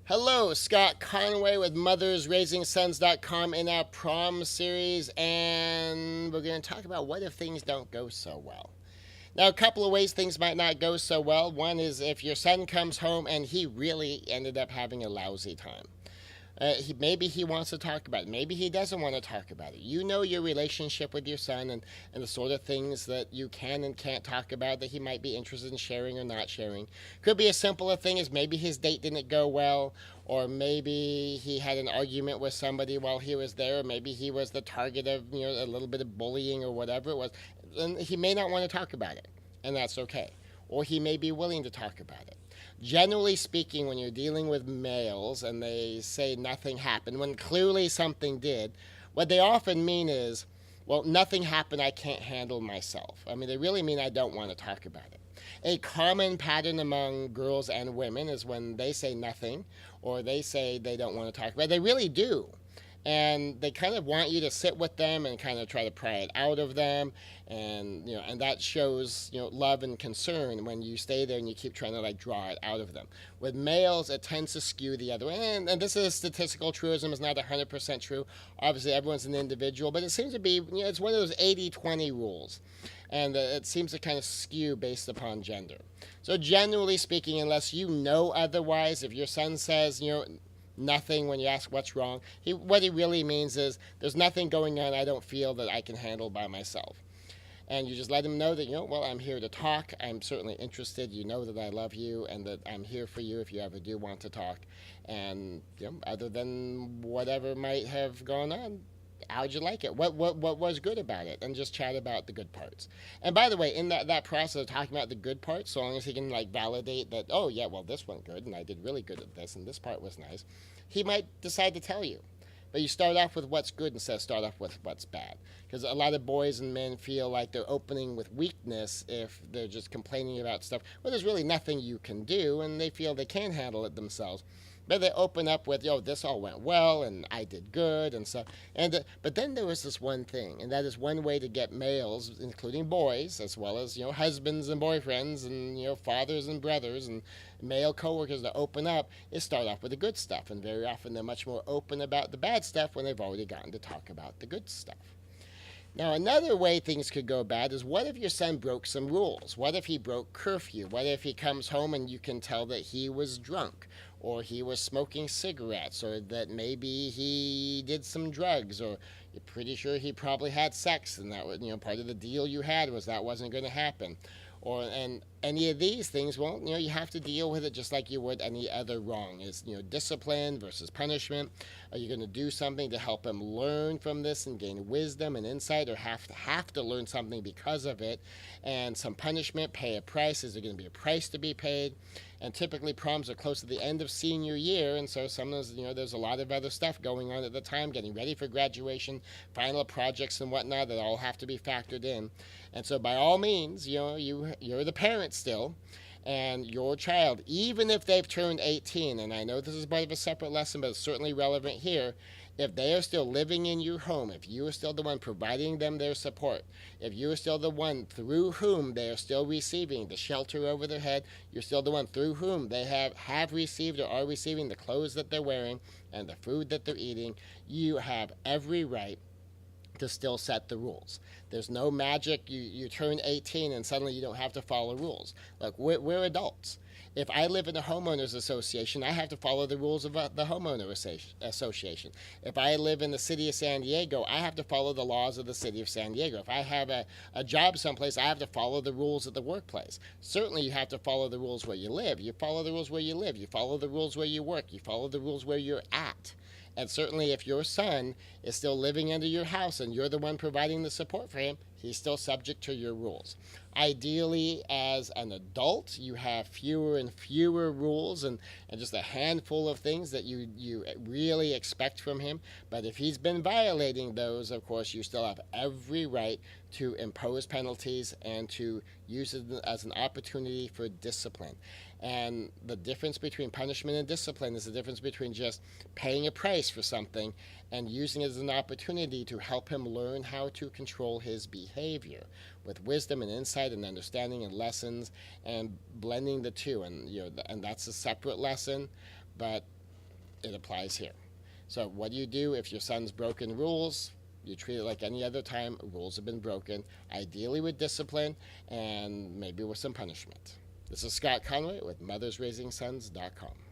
Hello, Scott Conway with MothersRaisingSons.com in our Prom series, and we're going to talk about what if things don't go so well. Now, a couple of ways things might not go so well. One is if your son comes home and he really ended up having a lousy time. Maybe he wants to talk about it. Maybe he doesn't want to talk about it. You know your relationship with your son and the sort of things that you can and can't talk about that he might be interested in sharing or not sharing. Could be as simple a thing as maybe his date didn't go well, or maybe he had an argument with somebody while he was there, or maybe he was the target of a little bit of bullying or whatever it was. And he may not want to talk about it, and that's okay. Or he may be willing to talk about it. Generally speaking, when you're dealing with males and they say nothing happened, when clearly something did, what they often mean is, well, nothing happened, I can't handle myself. I mean, they really mean I don't want to talk about it. A common pattern among girls and women is when they say nothing or they say they don't want to talk about it, they really do. And they kind of want you to sit with them and kind of try to pry it out of them, and that shows love and concern when you stay there and you keep trying to like draw it out of them. With males, it tends to skew the other way, and this is statistical truism. It's not 100% true. Obviously, everyone's an individual, but it seems to be it's one of those 80-20 rules, and it seems to kind of skew based upon gender. So generally speaking, unless you know otherwise, if your son says nothing when you ask what's wrong, what he really means is there's nothing going on I don't feel that I can handle by myself. And you just let him know that, well, I'm here to talk. I'm certainly interested. You know that I love you and that I'm here for you if you ever do want to talk. And other than whatever might have gone on, how'd you like it? What was good about it? And just chat about the good parts. And by the way, in that process of talking about the good parts, so long as he can like validate that, oh yeah, well this went good and I did really good at this and this part was nice, he might decide to tell you. But you start off with what's good instead of start off with what's bad. Because a lot of boys and men feel like they're opening with weakness if they're just complaining about stuff. Well, there's really nothing you can do, and they feel they can handle it themselves. But they open up with, this all went well, and I did good, and so. But then there was this one thing, and that is one way to get males, including boys, as well as husbands and boyfriends, and fathers and brothers, and male coworkers to open up, is start off with the good stuff. And very often they're much more open about the bad stuff when they've already gotten to talk about the good stuff. Now, another way things could go bad is what if your son broke some rules? What if he broke curfew? What if he comes home and you can tell that he was drunk, or he was smoking cigarettes, or that maybe he did some drugs, or you're pretty sure he probably had sex, and that was, part of the deal you had was that wasn't going to happen. And any of these things, well, you have to deal with it just like you would any other wrong. Is discipline versus punishment. Are you going to do something to help him learn from this and gain wisdom and insight, or have to learn something because of it? And some punishment, pay a price. Is there going to be a price to be paid? And typically proms are close to the end of senior year, and so sometimes there's a lot of other stuff going on at the time, getting ready for graduation, final projects and whatnot that all have to be factored in. And so by all means, you're the parent still, and your child, even if they've turned 18, and I know this is part of a separate lesson, but it's certainly relevant here, if they are still living in your home, if you are still the one providing them their support, if you are still the one through whom they are still receiving the shelter over their head, you're still the one through whom they have received or are receiving the clothes that they're wearing and the food that they're eating, you have every right to still set the rules. There's no magic. You turn 18 and suddenly you don't have to follow rules. Look, we're adults. If I live in a homeowners association, I have to follow the rules of the homeowner association. If I live in the city of San Diego, I have to follow the laws of the city of San Diego. If I have a job someplace, I have to follow the rules of the workplace. Certainly you have to follow the rules where you live. You follow the rules where you live. You follow the rules where you work. You follow the rules where you're at. And certainly if your son is still living under your house and you're the one providing the support for him, he's still subject to your rules. Ideally, as an adult, you have fewer and fewer rules and just a handful of things that you really expect from him. But if he's been violating those, of course, you still have every right to impose penalties and to use it as an opportunity for discipline. And the difference between punishment and discipline is the difference between just paying a price for something and using it as an opportunity to help him learn how to control his behavior with wisdom and insight and understanding and lessons and blending the two. And and that's a separate lesson, but it applies here. So what do you do if your son's broken rules? You treat it like any other time rules have been broken, ideally with discipline and maybe with some punishment. This is Scott Conway with mothersraisingsons.com.